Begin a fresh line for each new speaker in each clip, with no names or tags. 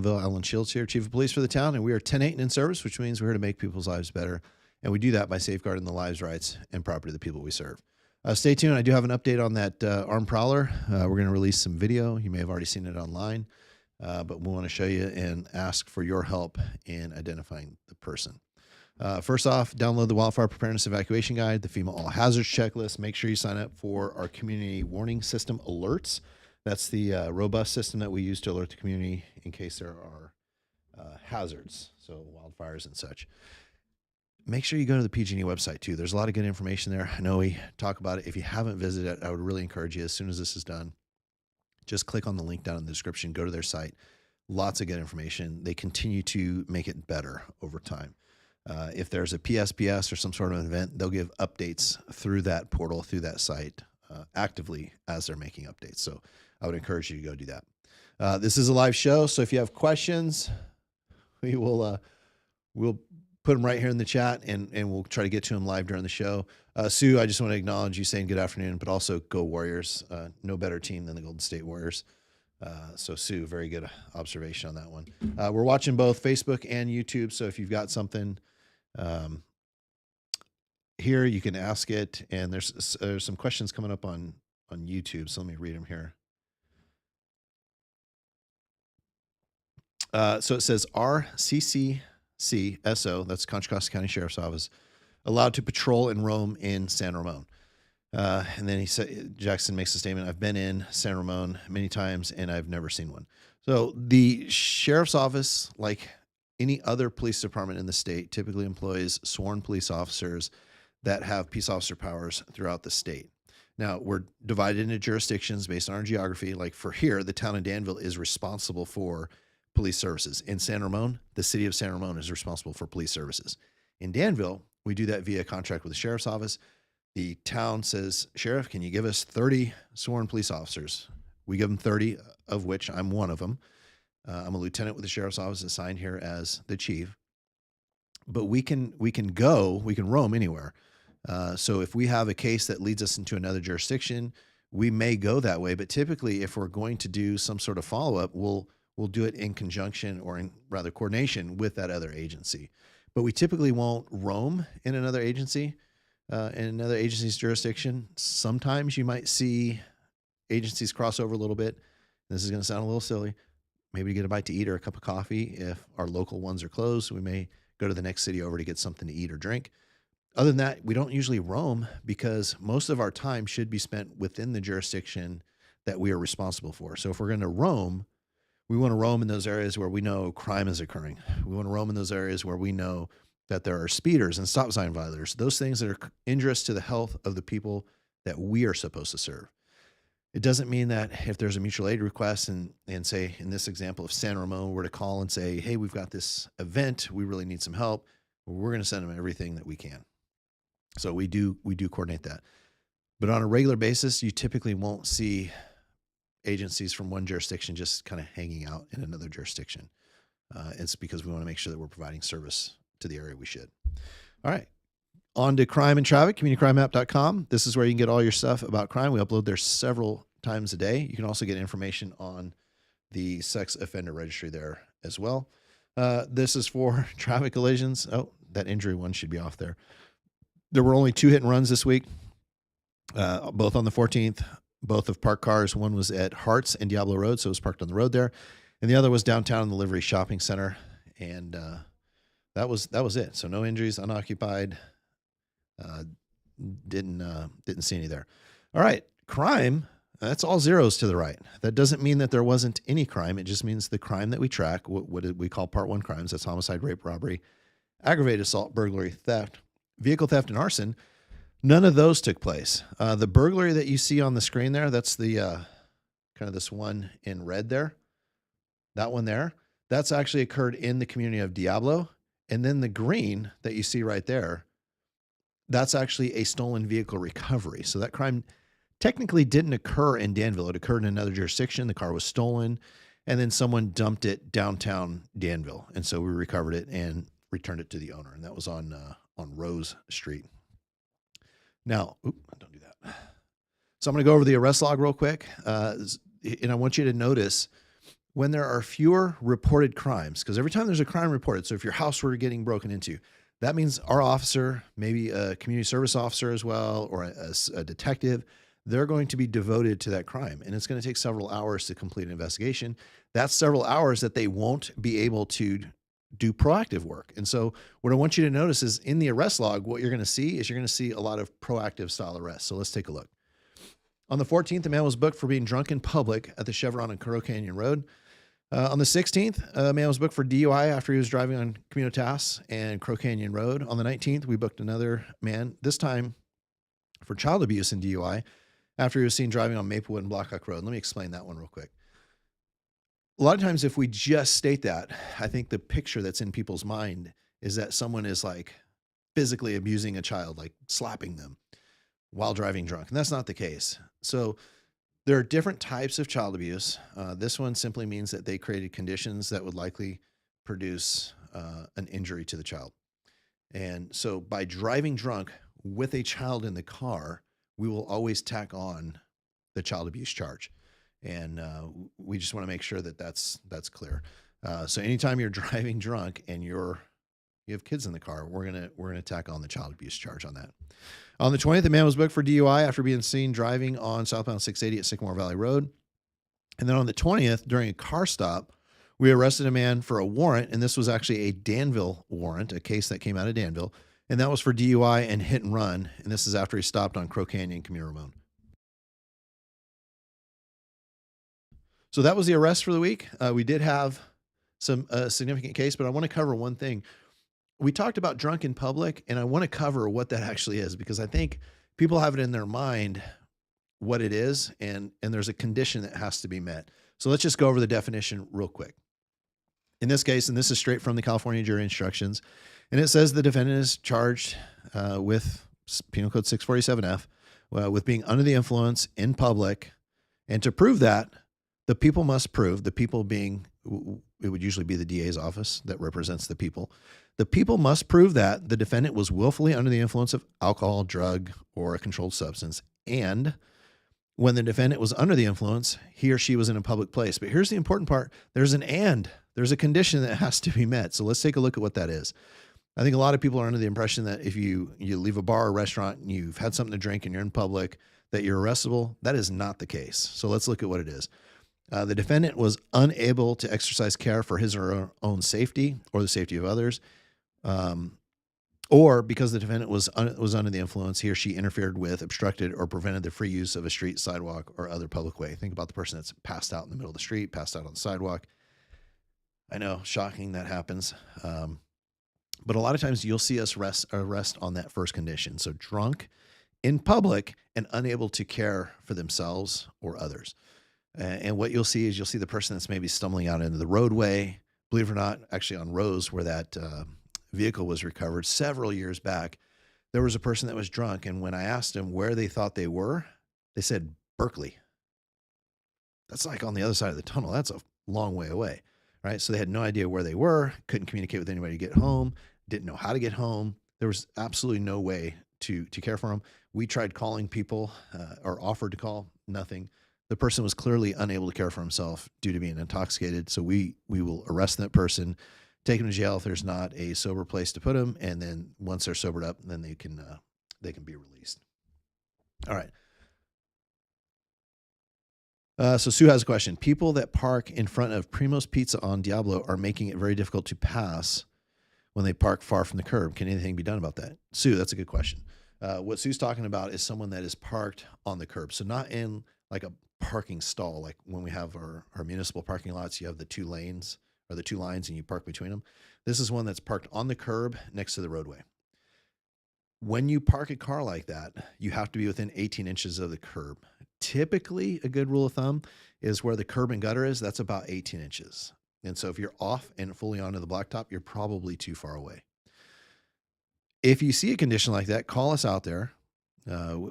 Danville. Alan Shields here, Chief of Police for the town, and we are 10-8 and in service, which means we're here to make people's lives better. And we do that by safeguarding the lives, rights, and property of the people we serve. Stay tuned. I do have an update on that armed prowler. We're going to release some video. You may have already seen it online, but we want to show you and ask for your help in identifying the person. First off, download the Wildfire Preparedness Evacuation Guide, the FEMA All Hazards Checklist. Make sure you sign up for our Community Warning System alerts. That's the robust system that we use to alert the community in case there are hazards, so wildfires and such. Make sure you go to the PG&E website too. There's a lot of good information there. I know we talk about it. If you haven't visited it, I would really encourage you, as soon as this is done, just click on the link down in the description, go to their site. Lots of good information. They continue to make it better over time. If there's a PSPS or some sort of event, they'll give updates through that portal, through that site, actively as they're making updates. So I would encourage you to go do that. This is a live show, so if you have questions, we will we'll put them right here in the chat, and we'll try to get to them live during the show. Sue, I just want to acknowledge you saying good afternoon, but also go Warriors. No better team than the Golden State Warriors. So Sue, very good observation on that one. We're watching both Facebook and YouTube, so if you've got something here, you can ask it. And there's some questions coming up on YouTube, so let me read them here. So it says RCCSO, that's Contra Costa County Sheriff's Office, allowed to patrol and roam in San Ramon. And then he said, Jackson makes a statement, I've been in San Ramon many times and I've never seen one. So the sheriff's office, like any other police department in the state, typically employs sworn police officers that have peace officer powers throughout the state. Now, we're divided into jurisdictions based on our geography. Like for here, the town of Danville is responsible for police services. In San Ramon, the city of San Ramon is responsible for police services. In Danville, we do that via contract with the sheriff's office. The town says, Sheriff, can you give us 30 sworn police officers? We give them 30, of which I'm one of them. I'm a lieutenant with the sheriff's office assigned here as the chief. But we can roam anywhere. So if we have a case that leads us into another jurisdiction, we may go that way. But typically, if we're going to do some sort of follow-up, we'll do it in conjunction, or in rather coordination with that other agency. But we typically won't roam in another agency. In another agency's jurisdiction. Sometimes you might see agencies cross over a little bit. This is going to sound a little silly. Maybe to get a bite to eat or a cup of coffee. If our local ones are closed, we may go to the next city over to get something to eat or drink. Other than that, we don't usually roam because most of our time should be spent within the jurisdiction that we are responsible for. So if we're going to roam, we want to roam in those areas where we know crime is occurring. We want to roam in those areas where we know that there are speeders and stop sign violators, those things that are injurious to the health of the people that we are supposed to serve. It doesn't mean that if there's a mutual aid request and say, in this example, if San Ramon were to call and say, hey, we've got this event, we really need some help, we're going to send them everything that we can. So we do coordinate that. But on a regular basis, you typically won't see agencies from one jurisdiction just kind of hanging out in another jurisdiction. It's because we want to make sure that we're providing service to the area we should. All right. On to crime and traffic, communitycrimemap.com. This is where you can get all your stuff about crime. We upload there several times a day. You can also get information on the sex offender registry there as well. This is for traffic collisions. Oh, that injury one should be off there. There were only 2 hit and runs this week, both on the 14th, both of parked cars. One was at Harts and Diablo Road, so it was parked on the road there. And the other was downtown in the Livery Shopping Center. And that was it. So no injuries, unoccupied. Didn't see any there. All right, crime. That's all zeros to the right. That doesn't mean that there wasn't any crime. It just means the crime that we track, what we call Part 1 crimes. That's homicide, rape, robbery, aggravated assault, burglary, theft, vehicle theft, and arson. None of those took place. The burglary that you see on the screen there, that's the kind of this one in red there. That one there, that's actually occurred in the community of Diablo. And then the green that you see right there, that's actually a stolen vehicle recovery. So that crime technically didn't occur in Danville. It occurred in another jurisdiction. The car was stolen, and then someone dumped it downtown Danville. And so we recovered it and returned it to the owner. And that was on Rose Street. Now, don't do that. So I'm going to go over the arrest log real quick. And I want you to notice when there are fewer reported crimes, because every time there's a crime reported, so if your house were getting broken into, that means our officer, maybe a community service officer as well, or a detective, they're going to be devoted to that crime. And it's going to take several hours to complete an investigation. That's several hours that they won't be able to do proactive work. And so what I want you to notice is in the arrest log, what you're going to see is you're going to see a lot of proactive style arrests. So let's take a look. On the 14th, a man was booked for being drunk in public at the Chevron on Crow Canyon Road. On the 16th, a man was booked for DUI after he was driving on Communitas and Crow Canyon Road. On the 19th, we booked another man, this time for child abuse and DUI, after he was seen driving on Maplewood and Blackhawk Road. Let me explain that one real quick. A lot of times if we just state that, I think the picture that's in people's mind is that someone is like physically abusing a child, like slapping them while driving drunk. And that's not the case. So there are different types of child abuse. This one simply means that they created conditions that would likely produce an injury to the child. And so by driving drunk with a child in the car, we will always tack on the child abuse charge. And we just want to make sure that that's clear. So anytime you're driving drunk and you have kids in the car, we're gonna tack on the child abuse charge on that. On the 20th, the man was booked for DUI after being seen driving on southbound 680 at Sycamore Valley Road. And then on the 20th, during a car stop, we arrested a man for a warrant, and this was actually a Danville warrant, a case that came out of Danville, and that was for DUI and hit and run. And this is after he stopped on Crow Canyon, Camino Ramon. So that was the arrest for the week. We did have some significant case, but I want to cover one thing. We talked about drunk in public, and I want to cover what that actually is, because I think people have it in their mind what it is, and there's a condition that has to be met. So let's just go over the definition real quick. In this case, and this is straight from the California jury instructions, and it says the defendant is charged with Penal Code 647F with being under the influence in public, and to prove that, the people must prove, the people being, it would usually be the DA's office that represents the people. The people must prove that the defendant was willfully under the influence of alcohol, drug, or a controlled substance. And when the defendant was under the influence, he or she was in a public place. But here's the important part. There's a condition that has to be met. So let's take a look at what that is. I think a lot of people are under the impression that if you leave a bar or restaurant and you've had something to drink and you're in public, that you're arrestable. That is not the case. So let's look at what it is. The defendant was unable to exercise care for his or her own safety or the safety of others, or because the defendant was under the influence, he or she interfered with, obstructed, or prevented the free use of a street, sidewalk, or other public way. Think about the person that's passed out in the middle of the street, passed out on the sidewalk. I know, shocking that happens. But a lot of times you'll see us arrest on that first condition. So drunk in public and unable to care for themselves or others. And what you'll see is you'll see the person that's maybe stumbling out into the roadway. Believe it or not, actually on Rose, where that vehicle was recovered several years back, there was a person that was drunk. And when I asked them where they thought they were, they said Berkeley. That's like on the other side of the tunnel. That's a long way away, right? So they had no idea where they were, couldn't communicate with anybody to get home, didn't know how to get home. There was absolutely no way to care for them. We tried calling people or offered to call, nothing. The person was clearly unable to care for himself due to being intoxicated. So we will arrest that person, take him to jail if there's not a sober place to put him, and then once they're sobered up, then they can be released. All right. So Sue has a question. People that park in front of Primo's Pizza on Diablo are making it very difficult to pass when they park far from the curb. Can anything be done about that? Sue, that's a good question. What Sue's talking about is someone that is parked on the curb. So not in like a parking stall, like when we have our municipal parking lots, you have the two lanes or the two lines and you park between them. This is one that's parked on the curb next to the roadway. When you park a car like that, you have to be within 18 inches of the curb. Typically, a good rule of thumb is where the curb and gutter is, that's about 18 inches. And so if you're off and fully onto the blacktop, you're probably too far away. If you see a condition like that, call us out there.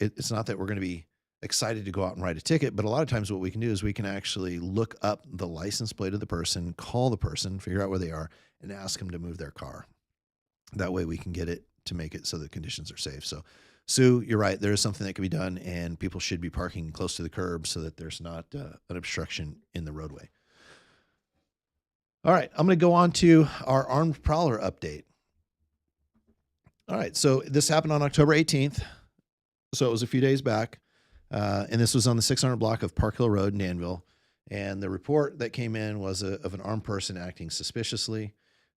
It's not that we're going to be excited to go out and write a ticket, but a lot of times what we can do is we can actually look up the license plate of the person, call the person, figure out where they are, and ask them to move their car. That way we can get it to make it so the conditions are safe. So Sue, you're right. There is something that can be done, and people should be parking close to the curb so that there's not an obstruction in the roadway. All right, I'm going to go on to our armed prowler update. All right, so this happened on October 18th, so it was a few days back, and this was on the 600 block of Park Hill Road in Danville. And the report that came in was of an armed person acting suspiciously.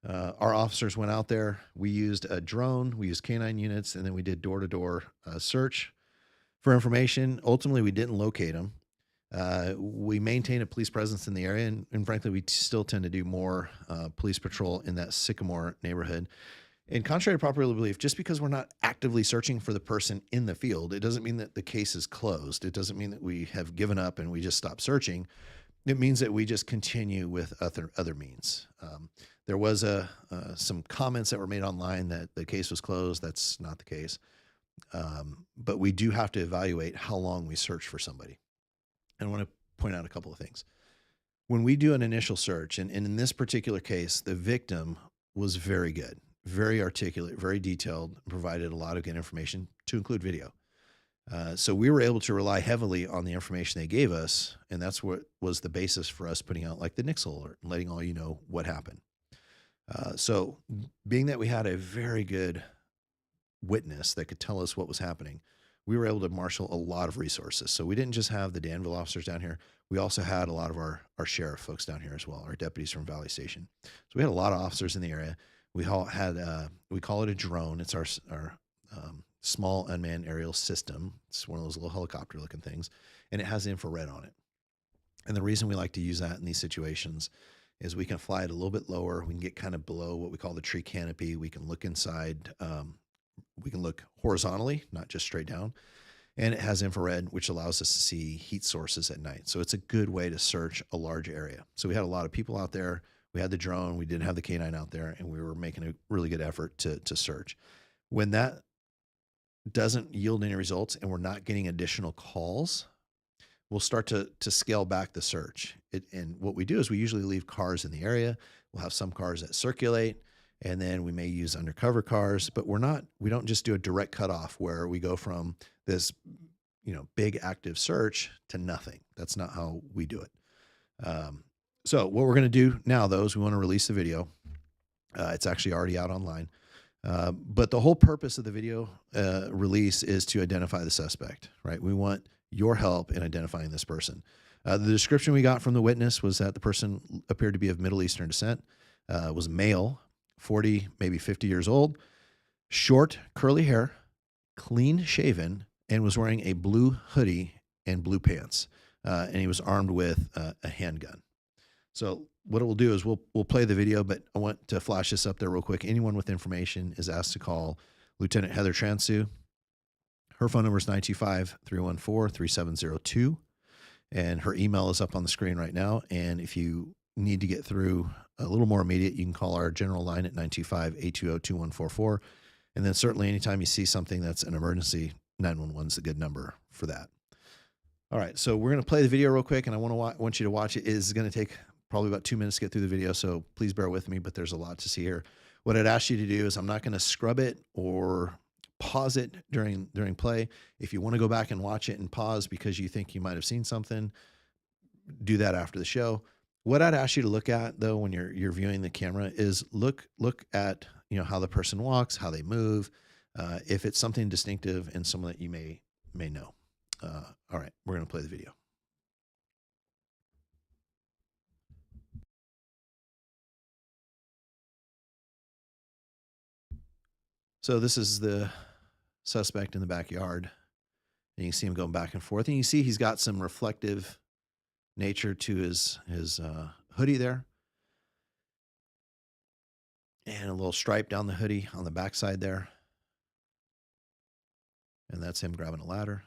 Our officers went out there. We used a drone, we used canine units, and then we did door-to-door search for information. Ultimately, we didn't locate him. We maintain a police presence in the area, and frankly, we still tend to do more police patrol in that Sycamore neighborhood. And contrary to popular belief, just because we're not actively searching for the person in the field, it doesn't mean that the case is closed. It doesn't mean that we have given up and we just stop searching. It means that we just continue with other means. There was some comments that were made online that the case was closed. That's not the case. But we do have to evaluate how long we search for somebody. And I want to point out a couple of things. When we do an initial search, and in this particular case, the victim was very good, very articulate, very detailed, provided a lot of good information, to include video. So we were able to rely heavily on the information they gave us, and that's what was the basis for us putting out like the Nixle alert and letting all you know what happened. So being that we had a very good witness that could tell us what was happening, we were able to marshal a lot of resources. So we didn't just have the Danville officers down here. We also had a lot of our sheriff folks down here as well, our deputies from Valley Station. So we had a lot of officers in the area. We all had, we call it a drone. It's our small unmanned aerial system. It's one of those little helicopter looking things, and it has infrared on it. And the reason we like to use that in these situations is we can fly it a little bit lower. We can get kind of below what we call the tree canopy. We can look inside. We can look horizontally, not just straight down. And it has infrared, which allows us to see heat sources at night. So it's a good way to search a large area. So we had a lot of people out there. We had the drone. We didn't have the canine out there, and we were making a really good effort to search. When that doesn't yield any results and we're not getting additional calls, we'll start to scale back the search. And what we do is we usually leave cars in the area. We'll have some cars that circulate, and then we may use undercover cars, but we don't just do a direct cutoff where we go from this, big active search to nothing. That's not how we do it. So what we're going to do now, though, is we want to release the video. It's actually already out online. But the whole purpose of the video release is to identify the suspect, right? We want your help in identifying this person. The description we got from the witness was that the person appeared to be of Middle Eastern descent, was male, 40, maybe 50 years old, short, curly hair, clean shaven, and was wearing a blue hoodie and blue pants. And he was armed with a handgun. So what it will do is we'll play the video, but I want to flash this up there real quick. Anyone with information is asked to call Lieutenant Heather Transu. Her phone number is 925-314-3702. And her email is up on the screen right now. And if you need to get through a little more immediate, you can call our general line at 925-820-2144. And then certainly anytime you see something that's an emergency, 911 is a good number for that. All right, so we're going to play the video real quick, and I want you to watch it. It is going to take probably about 2 minutes to get through the video, so please bear with me, but there's a lot to see here. What I'd ask you to do is I'm not going to scrub it or pause it during play. If you want to go back and watch it and pause because you think you might have seen something, do that after the show. What I'd ask you to look at, though, when you're viewing the camera is look at how the person walks, how they move, if it's something distinctive and someone that you may know. All right, we're going to play the video. So this is the suspect in the backyard, and you can see him going back and forth, and you see he's got some reflective nature to his hoodie there, and a little stripe down the hoodie on the backside there, and that's him grabbing a ladder.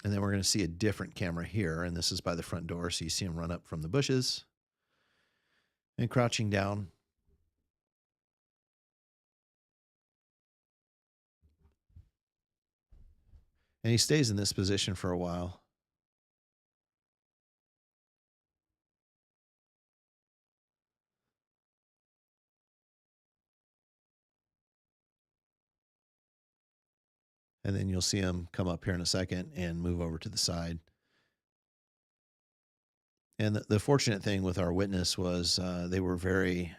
And then we're going to see a different camera here, and this is by the front door, so you see him run up from the bushes and crouching down. And he stays in this position for a while. And then you'll see him come up here in a second and move over to the side. And the fortunate thing with our witness was they were very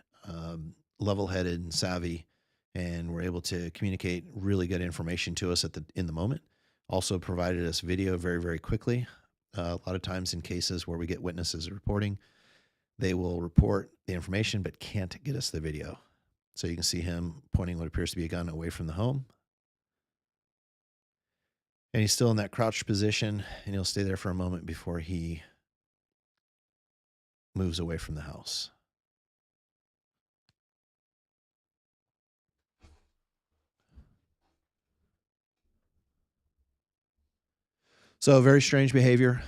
level-headed and savvy, and were able to communicate really good information to us in the moment. Also provided us video very, very quickly. A lot of times in cases where we get witnesses reporting, they will report the information but can't get us the video. So you can see him pointing what appears to be a gun away from the home. And he's still in that crouched position, and he'll stay there for a moment before he moves away from the house. So very strange behavior.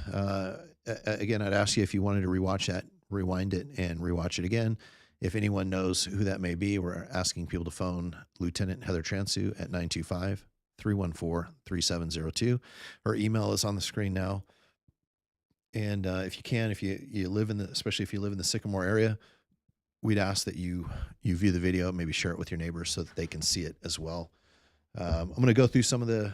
Again, I'd ask you if you wanted to rewatch that, rewind it and rewatch it again. If anyone knows who that may be, we're asking people to phone Lieutenant Heather Transu at 925-314-3702. Her email is on the screen now. And if you can, if you live especially if you live in the Sycamore area, we'd ask that you view the video, maybe share it with your neighbors so that they can see it as well. I'm going to go through some of the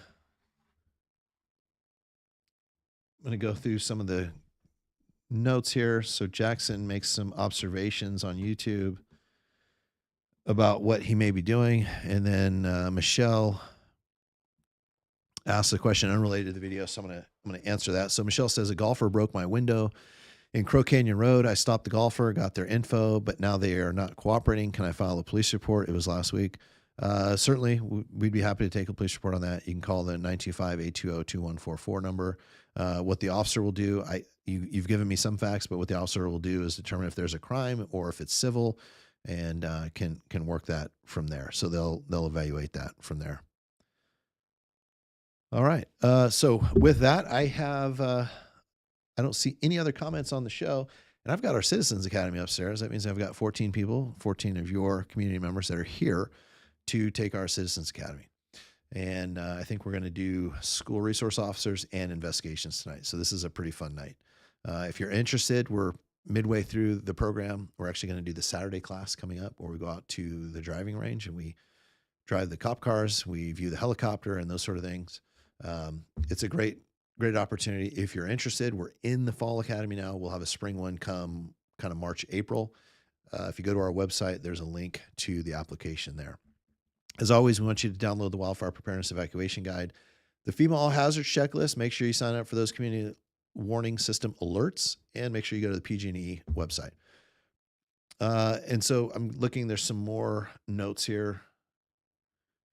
notes here. So Jackson makes some observations on YouTube about what he may be doing. And then Michelle asks a question unrelated to the video. So I'm going to answer that. So Michelle says, a golfer broke my window in Crow Canyon Road. I stopped the golfer, got their info, but now they are not cooperating. Can I file a police report? It was last week. Certainly, we'd be happy to take a police report on that. You can call the 925-820-2144 number. What the officer will do, you've given me some facts, but what the officer will do is determine if there's a crime or if it's civil, and can work that from there. So they'll evaluate that from there. All right. So with that, I don't see any other comments on the show, and I've got our Citizens Academy upstairs. That means I've got 14 people, 14 of your community members that are here to take our Citizens Academy. And I think we're going to do school resource officers and investigations tonight. So this is a pretty fun night. If you're interested, we're midway through the program. We're actually going to do the Saturday class coming up, where we go out to the driving range and we drive the cop cars, we view the helicopter and those sort of things. It's a great opportunity. If you're interested, we're in the fall academy now. We'll have a spring one come kind of March, April. If you go to our website, there's a link to the application there. As always, we want you to download the Wildfire Preparedness Evacuation Guide, the FEMA All Hazards Checklist. Make sure you sign up for those community warning system alerts, and make sure you go to the PG&E website. And so I'm looking, there's some more notes here.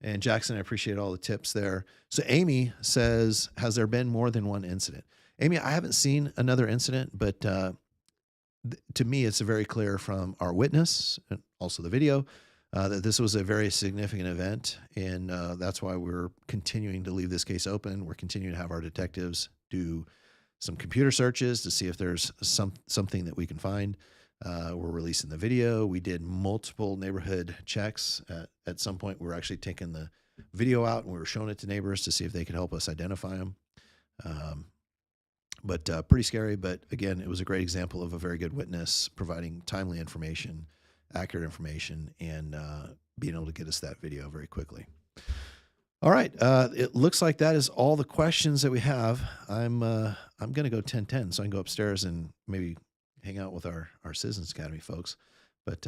And Jackson, I appreciate all the tips there. So Amy says, has there been more than one incident? Amy, I haven't seen another incident, but to me, it's very clear from our witness and also the video that this was a very significant event. And that's why we're continuing to leave this case open. We're continuing to have our detectives do some computer searches to see if there's something that we can find. We're releasing the video. We did multiple neighborhood checks. At some point, we were actually taking the video out and we were showing it to neighbors to see if they could help us identify them. But pretty scary. But again, it was a great example of a very good witness providing timely information, accurate information, and being able to get us that video very quickly. All right. It looks like that is all the questions that we have. I'm going to go 10:10, so I can go upstairs and maybe hang out with our Citizens Academy folks. But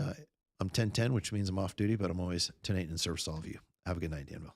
I'm 10:10, which means I'm off duty, but I'm always 10:08 in service to all of you. Have a good night, Danville.